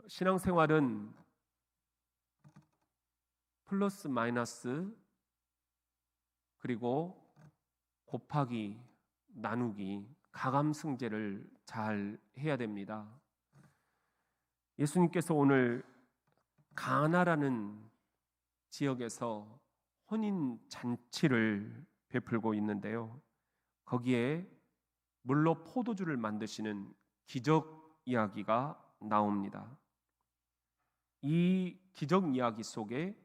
신앙생활은 플러스 마이너스 그리고 곱하기 나누기 가감승제를 잘 해야 됩니다. 예수님께서 오늘 가나라는 지역에서 혼인 잔치를 베풀고 있는데요, 거기에 물로 포도주를 만드시는 기적 이야기가 나옵니다. 이 기적 이야기 속에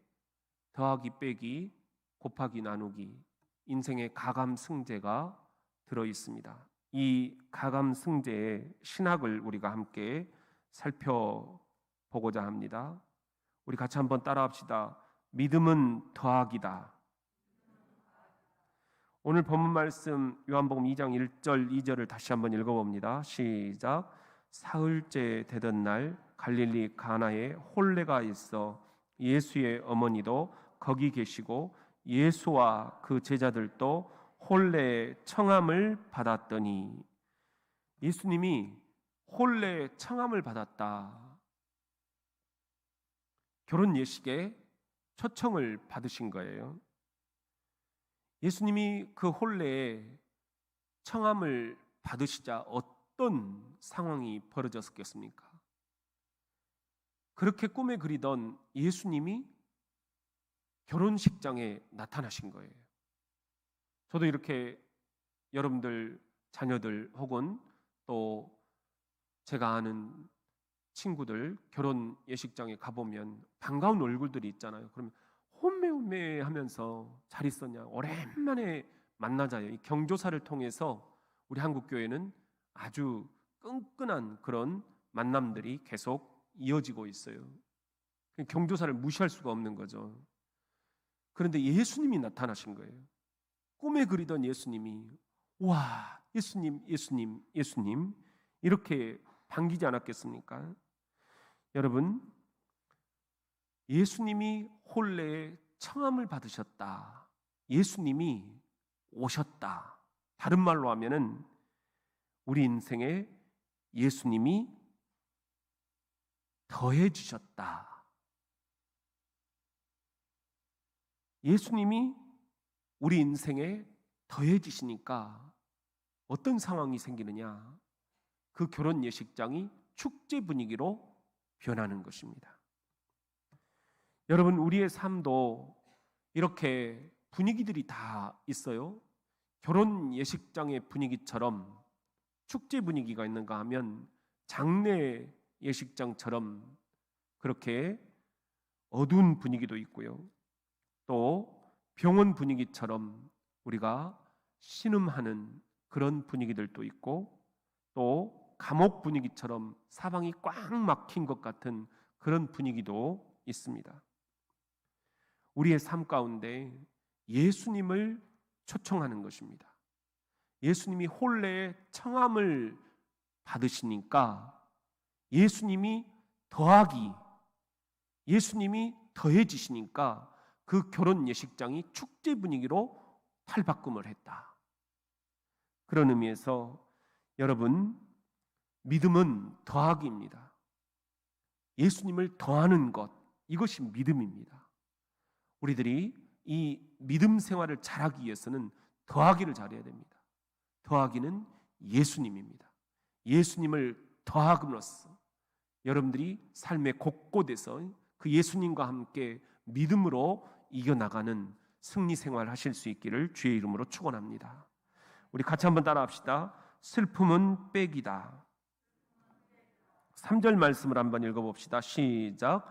더하기 빼기 곱하기 나누기 인생의 가감승제가 들어 있습니다. 이 가감승제의 신학을 우리가 함께 살펴보고자 합니다. 우리 같이 한번 따라합시다. 믿음은 더하기다. 오늘 본문 말씀 요한복음 2장 1절 2절을 다시 한번 읽어봅니다. 시작. 사흘째 되던 날 갈릴리 가나에 혼례가 있어 예수의 어머니도 거기 계시고 예수와 그 제자들도 혼례 청함을 받았더니, 예수님이 혼례 청함을 받았다. 결혼 예식에 초청을 받으신 거예요. 예수님이 그 혼례에 청함을 받으시자 어떤 상황이 벌어졌겠습니까? 그렇게 꿈에 그리던 예수님이 결혼식장에 나타나신 거예요. 저도 이렇게 여러분들 자녀들 혹은 또 제가 아는 친구들 결혼 예식장에 가보면 반가운 얼굴들이 있잖아요. 그러면 혼매혼매 하면서 잘 있었냐, 오랜만에 만나자요. 이 경조사를 통해서 우리 한국교회는 아주 끈끈한 그런 만남들이 계속 이어지고 있어요. 경조사를 무시할 수가 없는 거죠. 그런데 예수님이 나타나신 거예요. 꿈에 그리던 예수님이, 와, 예수님, 예수님, 예수님 이렇게 반기지 않았겠습니까? 여러분, 예수님이 혼례에 청함을 받으셨다. 예수님이 오셨다. 다른 말로 하면은 우리 인생에 예수님이 더해지셨다. 예수님이 우리 인생에 더해지시니까 어떤 상황이 생기느냐? 그 결혼 예식장이 축제 분위기로 변하는 것입니다. 여러분, 우리의 삶도 이렇게 분위기들이 다 있어요. 결혼 예식장의 분위기처럼 축제 분위기가 있는가 하면 장례 예식장처럼 그렇게 어두운 분위기도 있고요. 또 병원 분위기처럼 우리가 신음하는 그런 분위기들도 있고, 또 감옥 분위기처럼 사방이 꽉 막힌 것 같은 그런 분위기도 있습니다. 우리의 삶 가운데 예수님을 초청하는 것입니다. 예수님이 혼례의 청함을 받으시니까 예수님이 더하기, 예수님이 더해지시니까 그 결혼 예식장이 축제 분위기로 탈바꿈을 했다. 그런 의미에서 여러분, 믿음은 더하기입니다. 예수님을 더하는 것, 이것이 믿음입니다. 우리들이 이 믿음 생활을 잘하기 위해서는 더하기를 잘해야 됩니다. 더하기는 예수님입니다. 예수님을 더함으로써 여러분들이 삶의 곳곳에서 그 예수님과 함께 믿음으로 이겨나가는 승리 생활 하실 수 있기를 주의 이름으로 축원합니다. 우리 같이 한번 따라합시다. 슬픔은 빼기다. 3절 말씀을 한번 읽어봅시다. 시작.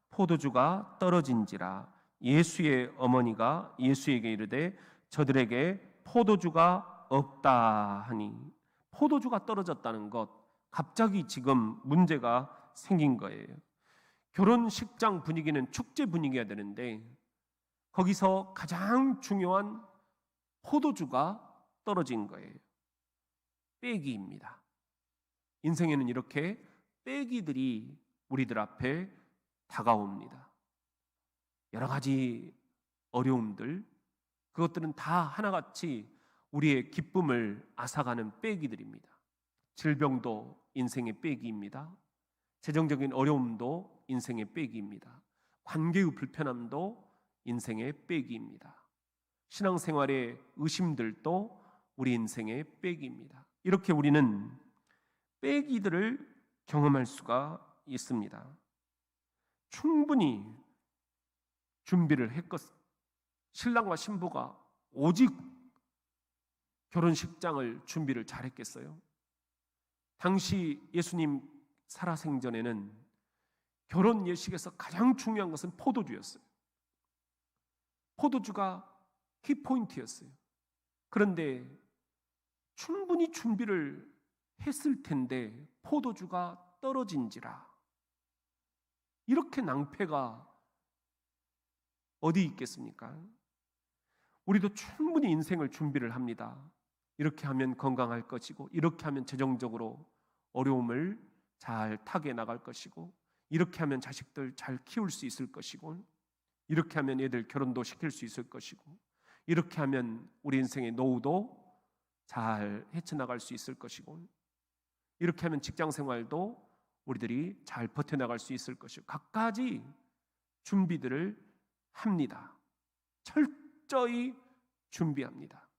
포도주가 떨어진지라 예수의 어머니가 예수에게 이르되 저들에게 포도주가 없다 하니, 포도주가 떨어졌다는 것, 갑자기 지금 문제가 생긴 거예요. 결혼식장 분위기는 축제 분위기가 되는데 거기서 가장 중요한 포도주가 떨어진 거예요. 빼기입니다. 인생에는 이렇게 빼기들이 우리들 앞에 다가옵니다. 여러 가지 어려움들, 그것들은 다 하나같이 우리의 기쁨을 앗아가는 빼기들입니다. 질병도 인생의 빼기입니다. 재정적인 어려움도 인생의 빼기입니다. 관계의 불편함도 인생의 빼기입니다. 신앙생활의 의심들도 우리 인생의 빼기입니다. 이렇게 우리는 빼기들을 경험할 수가 있습니다. 충분히 준비를 했고 신랑과 신부가 오직 결혼식장을 준비를 잘했겠어요? 당시 예수님 살아생전에는 결혼 예식에서 가장 중요한 것은 포도주였어요. 포도주가 키포인트였어요. 그런데 충분히 준비를 했을 텐데 포도주가 떨어진지라. 이렇게 낭패가 어디 있겠습니까? 우리도 충분히 인생을 준비를 합니다. 이렇게 하면 건강할 것이고, 이렇게 하면 재정적으로 어려움을 잘 타개 나갈 것이고, 이렇게 하면 자식들 잘 키울 수 있을 것이고, 이렇게 하면 애들 결혼도 시킬 수 있을 것이고, 이렇게 하면 우리 인생의 노후도 잘 헤쳐나갈 수 있을 것이고, 이렇게 하면 직장 생활도 우리들이 잘 버텨나갈 수 있을 것이고, 갖가지 준비들을 합니다. 철저히 준비합니다.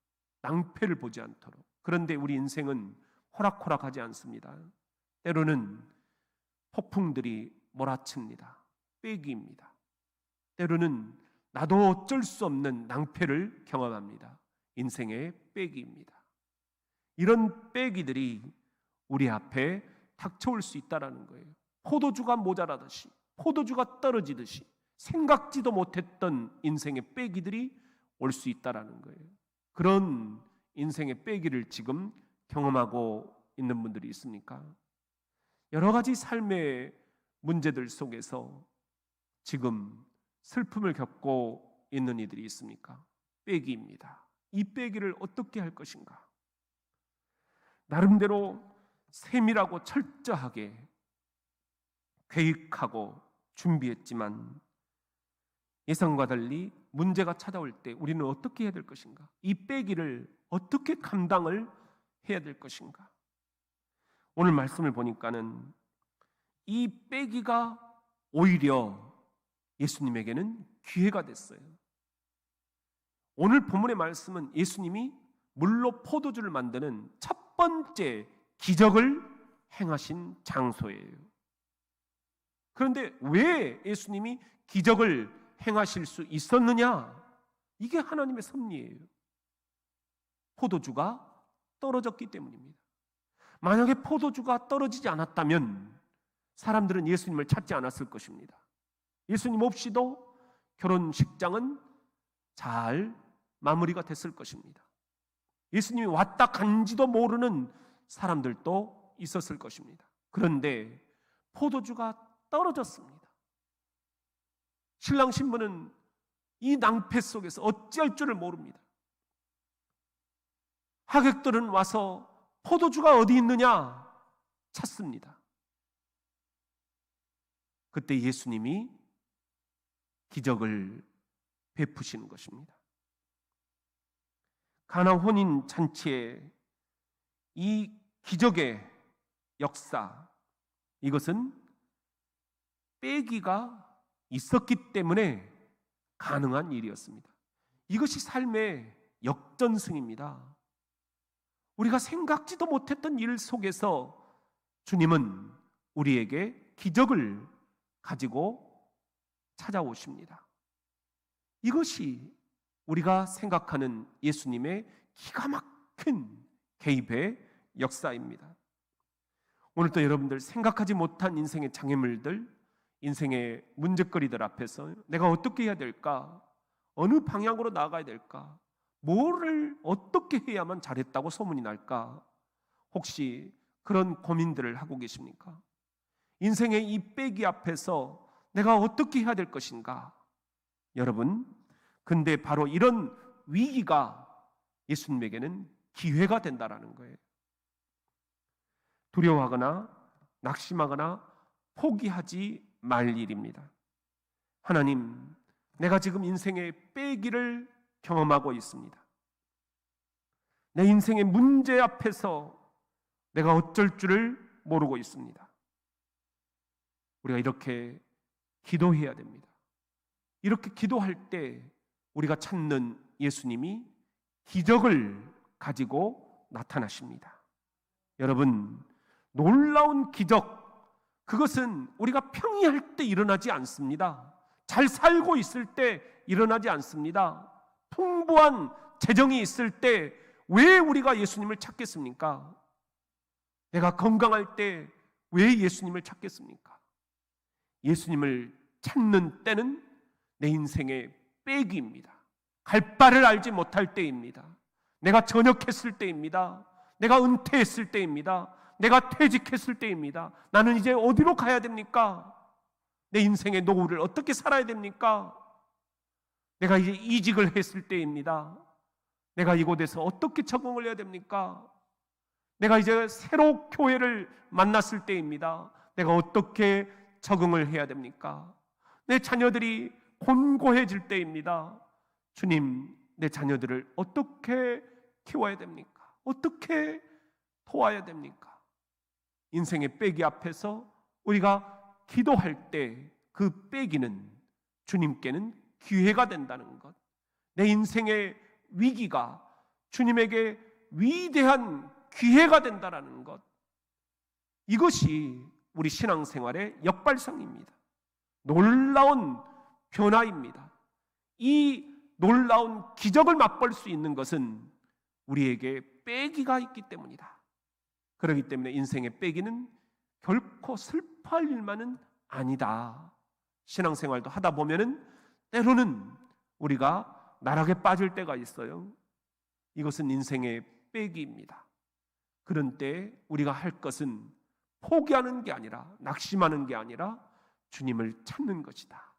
낭패를 보지 않도록. 그런데 우리 인생은 호락호락하지 않습니다. 때로는 폭풍들이 몰아칩니다. 빼기입니다. 때로는 나도 어쩔 수 없는 낭패를 경험합니다. 인생의 빼기입니다. 이런 빼기들이 우리 앞에 닥쳐올 수 있다는 거예요. 포도주가 모자라듯이, 포도주가 떨어지듯이 생각지도 못했던 인생의 빼기들이 올 수 있다는 거예요. 그런 인생의 빼기를 지금 경험하고 있는 분들이 있습니까? 여러 가지 삶의 문제들 속에서 지금 슬픔을 겪고 있는 이들이 있습니까? 빼기입니다. 이 빼기를 어떻게 할 것인가? 나름대로 세밀하고 철저하게 계획하고 준비했지만 예상과 달리 문제가 찾아올 때 우리는 어떻게 해야 될 것인가? 이 빼기를 어떻게 감당을 해야 될 것인가? 오늘 말씀을 보니까는 이 빼기가 오히려 예수님에게는 기회가 됐어요. 오늘 본문의 말씀은 예수님이 물로 포도주를 만드는 첫 번째 기적을 행하신 장소예요. 그런데 왜 예수님이 기적을 행하실 수 있었느냐? 이게 하나님의 섭리예요. 포도주가 떨어졌기 때문입니다. 만약에 포도주가 떨어지지 않았다면 사람들은 예수님을 찾지 않았을 것입니다. 예수님 없이도 결혼식장은 잘 마무리가 됐을 것입니다. 예수님이 왔다 간지도 모르는 사람들도 있었을 것입니다. 그런데 포도주가 떨어졌습니다. 신랑 신부는 이 낭패 속에서 어찌할 줄을 모릅니다. 하객들은 와서 포도주가 어디 있느냐 찾습니다. 그때 예수님이 기적을 베푸시는 것입니다. 가나 혼인 잔치의 이 기적의 역사, 이것은 빼기가 있었기 때문에 가능한 일이었습니다. 이것이 삶의 역전승입니다. 우리가 생각지도 못했던 일 속에서 주님은 우리에게 기적을 가지고 찾아오십니다. 이것이 우리가 생각하는 예수님의 기가 막힌 개입의 역사입니다. 오늘도 여러분들 생각하지 못한 인생의 장애물들, 인생의 문제거리들 앞에서 내가 어떻게 해야 될까? 어느 방향으로 나아가야 될까? 뭐를 어떻게 해야만 잘했다고 소문이 날까? 혹시 그런 고민들을 하고 계십니까? 인생의 이 빼기 앞에서 내가 어떻게 해야 될 것인가? 여러분, 근데 바로 이런 위기가 예수님에게는 기회가 된다라는 거예요. 두려워하거나 낙심하거나 포기하지 말 일입니다. 하나님, 내가 지금 인생의 빼기를 경험하고 있습니다. 내 인생의 문제 앞에서 내가 어쩔 줄을 모르고 있습니다. 우리가 이렇게 기도해야 됩니다. 이렇게 기도할 때 우리가 찾는 예수님이 기적을 가지고 나타나십니다. 여러분, 놀라운 기적, 그것은 우리가 평이할 때 일어나지 않습니다. 잘 살고 있을 때 일어나지 않습니다. 풍부한 재정이 있을 때 왜 우리가 예수님을 찾겠습니까? 내가 건강할 때 왜 예수님을 찾겠습니까? 예수님을 찾는 때는 내 인생의 빼기입니다. 갈 바를 알지 못할 때입니다. 내가 전역했을 때입니다. 내가 은퇴했을 때입니다. 내가 퇴직했을 때입니다. 나는 이제 어디로 가야 됩니까? 내 인생의 노후를 어떻게 살아야 됩니까? 내가 이제 이직을 했을 때입니다. 내가 이곳에서 어떻게 적응을 해야 됩니까? 내가 이제 새로 교회를 만났을 때입니다. 내가 어떻게 적응을 해야 됩니까? 내 자녀들이 곤고해질 때입니다. 주님, 내 자녀들을 어떻게 키워야 됩니까? 어떻게 도와야 됩니까? 인생의 빼기 앞에서 우리가 기도할 때 그 빼기는 주님께는 기회가 된다는 것, 내 인생의 위기가 주님에게 위대한 기회가 된다는 것, 이것이 우리 신앙생활의 역발상입니다. 놀라운 변화입니다. 이 놀라운 기적을 맛볼 수 있는 것은 우리에게 빼기가 있기 때문이다. 그렇기 때문에 인생의 빼기는 결코 슬퍼할 일만은 아니다. 신앙생활도 하다 보면은 때로는 우리가 나락에 빠질 때가 있어요. 이것은 인생의 빼기입니다. 그런 때 우리가 할 것은 포기하는 게 아니라, 낙심하는 게 아니라 주님을 찾는 것이다.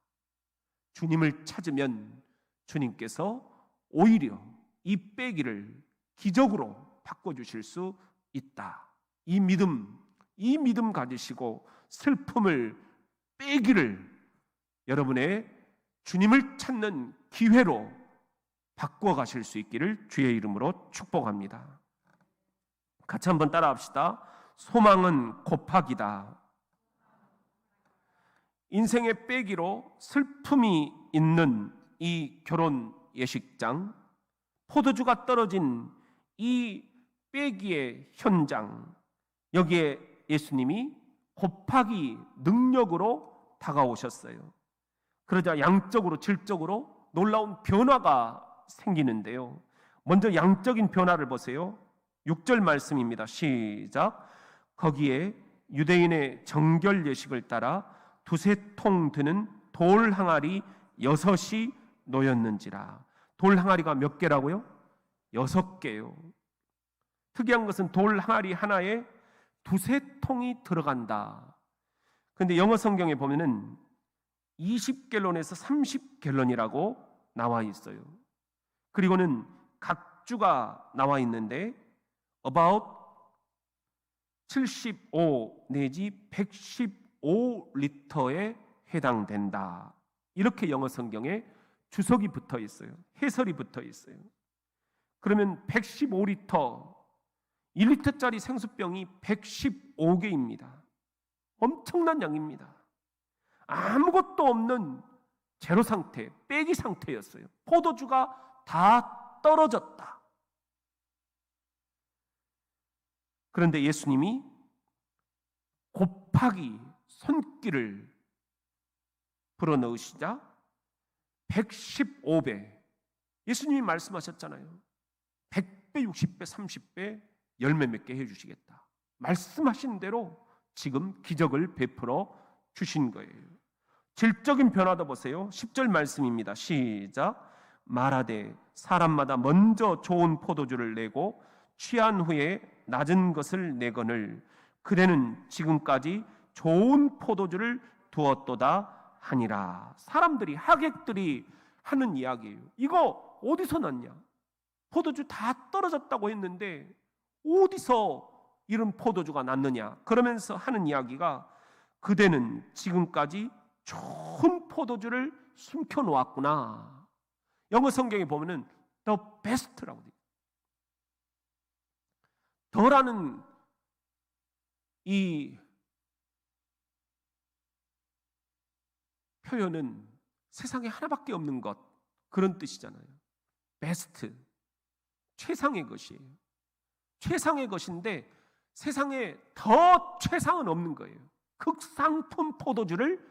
주님을 찾으면 주님께서 오히려 이 빼기를 기적으로 바꿔주실 수 있다. 이 믿음 가지시고 슬픔을, 빼기를 여러분의 주님을 찾는 기회로 바꾸어 가실 수 있기를 주의 이름으로 축복합니다. 같이 한번 따라합시다. 소망은 곱하기다. 인생의 빼기로 슬픔이 있는 이 결혼 예식장, 포도주가 떨어진 이 빼기의 현장, 여기에 예수님이 곱하기 능력으로 다가오셨어요. 그러자 양적으로 질적으로 놀라운 변화가 생기는데요. 먼저 양적인 변화를 보세요. 6절 말씀입니다. 시작. 거기에 유대인의 정결 예식을 따라 두세 통 드는 돌 항아리 6이 놓였는지라. 돌 항아리가 몇 개라고요? 6개요. 특이한 것은 돌 항아리 하나에 두세 통이 들어간다. 그런데 영어 성경에 보면은 20갤론에서 30갤론이라고 나와 있어요. 그리고는 각주가 나와 있는데 about 75 내지 115리터에 해당된다. 이렇게 영어 성경에 주석이 붙어 있어요. 해설이 붙어 있어요. 그러면 115리터, 1리터짜리 생수병이 115개입니다. 엄청난 양입니다. 아무것도 없는 제로 상태, 빼기 상태였어요. 포도주가 다 떨어졌다. 그런데 예수님이 곱하기 손길을 불어넣으시자 115배, 예수님이 말씀하셨잖아요. 100배, 60배, 30배 열매 맺게 해주시겠다. 말씀하신 대로 지금 기적을 베풀어 주신 거예요. 질적인 변화도 보세요. 10절 말씀입니다. 시작. 말하되 사람마다 먼저 좋은 포도주를 내고 취한 후에 낮은 것을 내거늘 그대는 지금까지 좋은 포도주를 두었도다 하니라. 사람들이, 하객들이 하는 이야기예요. 이거 어디서 났냐? 포도주 다 떨어졌다고 했는데 어디서 이런 포도주가 났느냐? 그러면서 하는 이야기가 그대는 지금까지 좋은 포도주를 숨겨놓았구나. 영어 성경에 보면은 the best라고 돼요. 더라는 이 표현은 세상에 하나밖에 없는 것, 그런 뜻이잖아요. 베스트, 최상의 것이에요. 최상의 것인데 세상에 더 최상은 없는 거예요. 극상품 포도주를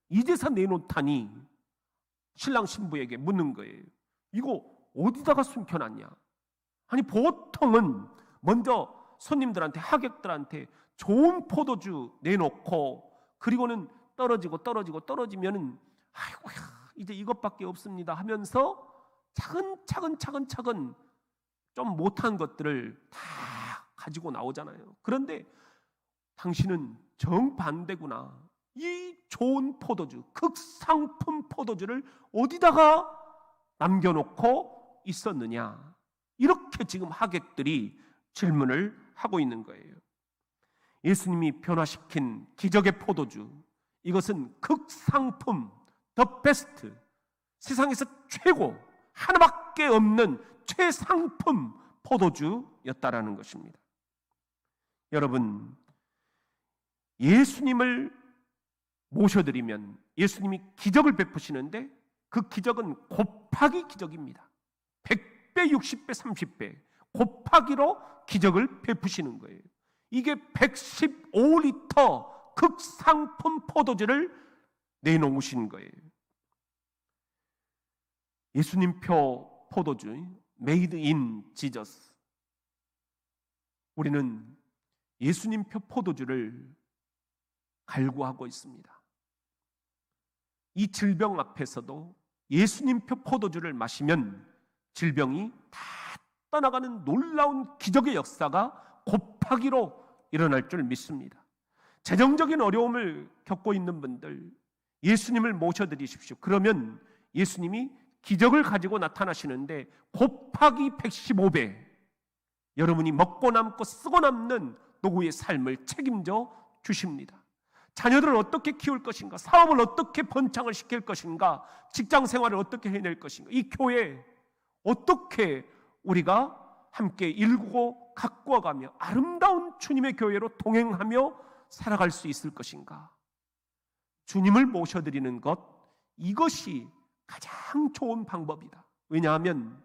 이제서 내놓다니 신랑 신부에게 묻는 거예요. 이거 어디다가 숨겨놨냐? 아니 보통은 먼저 손님들한테, 하객들한테 좋은 포도주 내놓고 그리고는 떨어지면은 아이고야 이제 이것밖에 없습니다 하면서 차근차근 좀 못한 것들을 다 가지고 나오잖아요. 그런데 당신은 정반대구나. 이 좋은 포도주, 극상품 포도주를 어디다가 남겨놓고 있었느냐? 이렇게 지금 하객들이 질문을 하고 있는 거예요. 예수님이 변화시킨 기적의 포도주, 이것은 극상품, 더 베스트, 세상에서 최고, 하나밖에 없는 최상품 포도주였다라는 것입니다. 여러분, 예수님을 모셔드리면 예수님이 기적을 베푸시는데 그 기적은 곱하기 기적입니다. 100배, 60배, 30배 곱하기로 기적을 베푸시는 거예요. 이게 115리터 극상품 포도주를 내놓으신 거예요. 예수님표 포도주, 메이드 인 지저스. 우리는 예수님표 포도주를 갈구하고 있습니다. 이 질병 앞에서도 예수님표 포도주를 마시면 질병이 다 떠나가는 놀라운 기적의 역사가 곱하기로 일어날 줄 믿습니다. 재정적인 어려움을 겪고 있는 분들, 예수님을 모셔드리십시오. 그러면 예수님이 기적을 가지고 나타나시는데 곱하기 115배, 여러분이 먹고 남고 쓰고 남는 노후의 삶을 책임져 주십니다. 자녀들을 어떻게 키울 것인가, 사업을 어떻게 번창을 시킬 것인가, 직장 생활을 어떻게 해낼 것인가, 이 교회 어떻게 우리가 함께 일구고 가꾸어가며 아름다운 주님의 교회로 동행하며 살아갈 수 있을 것인가. 주님을 모셔드리는 것, 이것이 가장 좋은 방법이다. 왜냐하면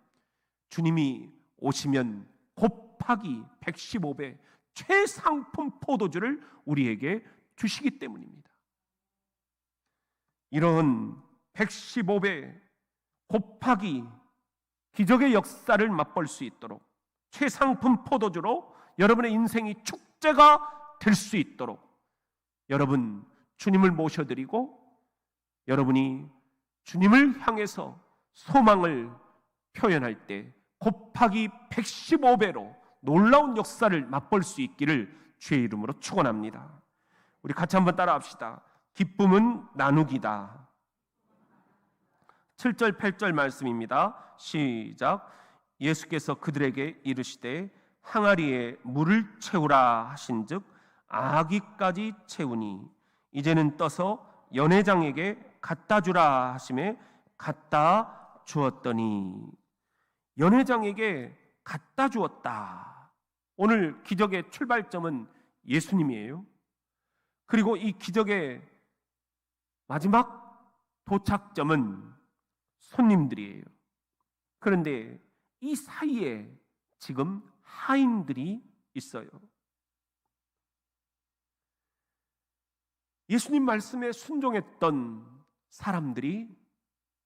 주님이 오시면 곱하기 115배 최상품 포도주를 우리에게 주시기 때문입니다. 이런 115배 곱하기 기적의 역사를 맛볼 수 있도록 최상품 포도주로 여러분의 인생이 축제가 될 수 있도록 여러분 주님을 모셔드리고 여러분이 주님을 향해서 소망을 표현할 때 곱하기 115배로 놀라운 역사를 맛볼 수 있기를 주의 이름으로 축원합니다. 우리 같이 한번 따라합시다. 기쁨은 나누기다. 7절 8절 말씀입니다. 시작. 예수께서 그들에게 이르시되 항아리에 물을 채우라 하신즉 아기까지 채우니 이제는 떠서 연회장에게 갖다 주라 하심에 갖다 주었더니, 연회장에게 갖다 주었다. 오늘 기적의 출발점은 예수님이에요. 그리고 이 기적의 마지막 도착점은 손님들이에요. 그런데 이 사이에 지금 하인들이 있어요. 예수님 말씀에 순종했던 사람들이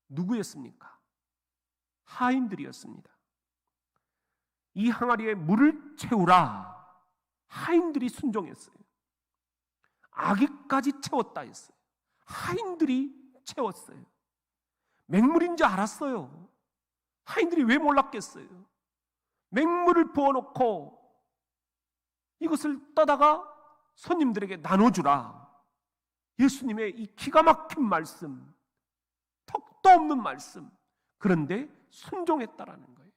누구였습니까? 하인들이었습니다. 이 항아리에 물을 채우라. 하인들이 순종했어요. 아기까지 채웠다 했어요. 하인들이 채웠어요. 맹물인 줄 알았어요. 하인들이 왜 몰랐겠어요? 맹물을 부어놓고 이것을 떠다가 손님들에게 나눠주라. 예수님의 이 기가 막힌 말씀, 턱도 없는 말씀, 그런데 순종했다라는 거예요.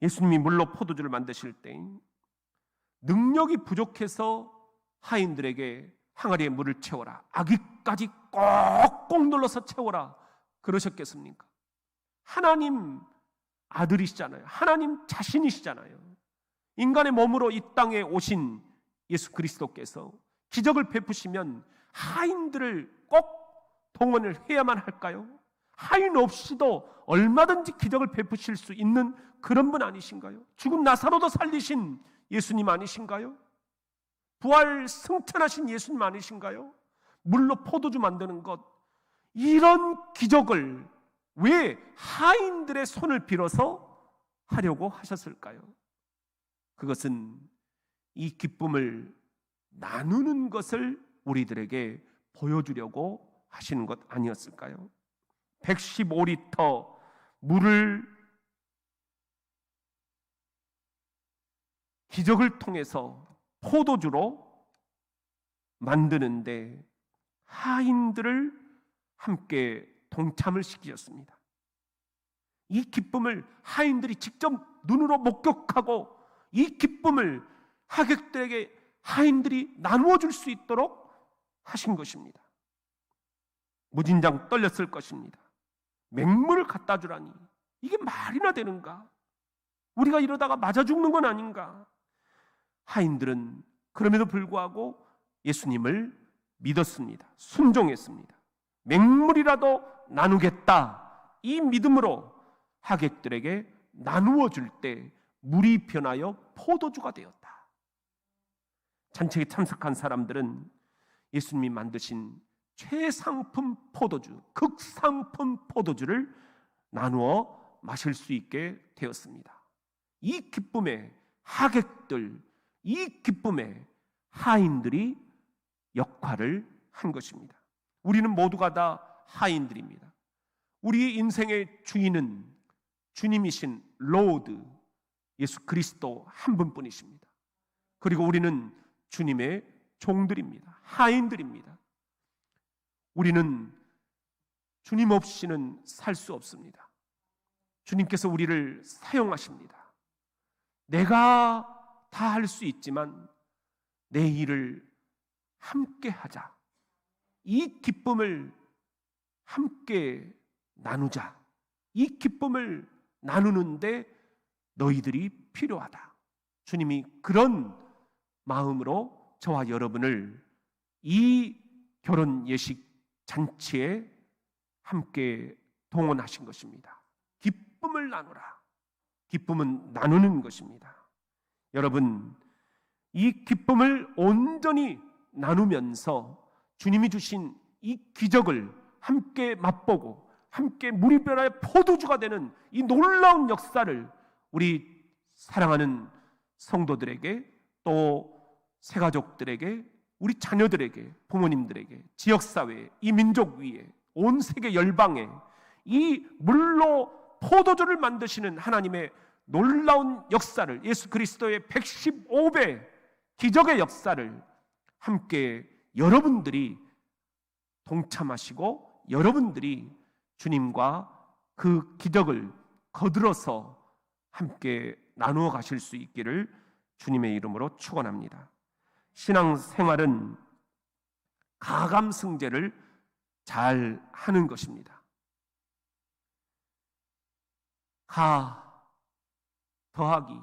예수님이 물로 포도주를 만드실 때 능력이 부족해서 하인들에게 항아리에 물을 채워라, 아기까지 꼭꼭 눌러서 채워라 그러셨겠습니까? 하나님 아들이시잖아요. 하나님 자신이시잖아요. 인간의 몸으로 이 땅에 오신 예수 그리스도께서 기적을 베푸시면 하인들을 꼭 동원을 해야만 할까요? 하인 없이도 얼마든지 기적을 베푸실 수 있는 그런 분 아니신가요? 죽은 나사로도 살리신 예수님 아니신가요? 부활 승천하신 예수님 아니신가요? 물로 포도주 만드는 것, 이런 기적을 왜 하인들의 손을 빌어서 하려고 하셨을까요? 그것은 이 기쁨을 나누는 것을 우리들에게 보여주려고 하시는 것 아니었을까요? 115리터 물을 기적을 통해서 포도주로 만드는데 하인들을 함께 동참을 시키셨습니다. 이 기쁨을 하인들이 직접 눈으로 목격하고 이 기쁨을 하객들에게 하인들이 나누어 줄 수 있도록 하신 것입니다. 무진장 떨렸을 것입니다. 맹물을 갖다 주라니 이게 말이나 되는가? 우리가 이러다가 맞아 죽는 건 아닌가? 하인들은 그럼에도 불구하고 예수님을 믿었습니다. 순종했습니다. 맹물이라도 나누겠다, 이 믿음으로 하객들에게 나누어 줄 때 물이 변하여 포도주가 되었다. 잔치에 참석한 사람들은 예수님이 만드신 최상품 포도주, 극상품 포도주를 나누어 마실 수 있게 되었습니다. 이 기쁨에 하객들, 이 기쁨에 하인들이 역할을 한 것입니다. 우리는 모두가 다 하인들입니다. 우리 인생의 주인은 주님이신 로드 예수 그리스도 한 분뿐이십니다. 그리고 우리는 주님의 종들입니다. 하인들입니다. 우리는 주님 없이는 살 수 없습니다. 주님께서 우리를 사용하십니다. 내가 다 할 수 있지만 내 일을 함께 하자. 이 기쁨을 함께 나누자. 이 기쁨을 나누는데 너희들이 필요하다. 주님이 그런 마음으로 저와 여러분을 이 결혼 예식 잔치에 함께 동원하신 것입니다. 기쁨을 나누라. 기쁨은 나누는 것입니다. 여러분, 이 기쁨을 온전히 나누면서 주님이 주신 이 기적을 함께 맛보고 함께 물이 변하여 포도주가 되는 이 놀라운 역사를 우리 사랑하는 성도들에게, 또 새가족들에게, 우리 자녀들에게, 부모님들에게, 지역사회에, 이 민족 위에, 온 세계 열방에 이 물로 포도주를 만드시는 하나님의 놀라운 역사를, 예수 그리스도의 115배 기적의 역사를 함께 여러분들이 동참하시고 여러분들이 주님과 그 기적을 거들어서 함께 나누어 가실 수 있기를 주님의 이름으로 축원합니다. 신앙생활은 가감승제를 잘 하는 것입니다. 가 더하기,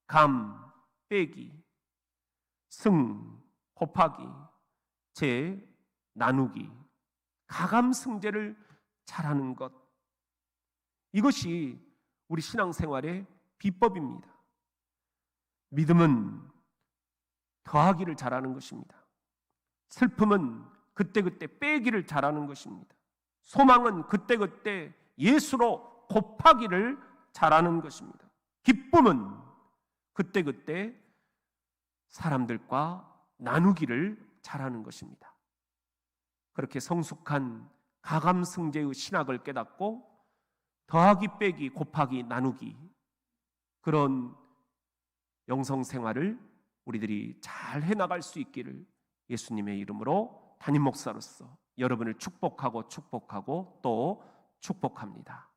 감 빼기, 승 곱하기, 제 나누기, 가감승제를 잘하는 것, 이것이 우리 신앙생활의 비법입니다. 믿음은 더하기를 잘하는 것입니다. 슬픔은 그때그때 빼기를 잘하는 것입니다. 소망은 그때그때 예수로 곱하기를 잘하는 것입니다. 기쁨은 그때그때 사람들과 나누기를 잘하는 것입니다. 그렇게 성숙한 가감승제의 신학을 깨닫고 더하기 빼기 곱하기 나누기, 그런 영성생활을 우리들이 잘 해나갈 수 있기를 예수님의 이름으로 담임 목사로서 여러분을 축복하고 또 축복합니다.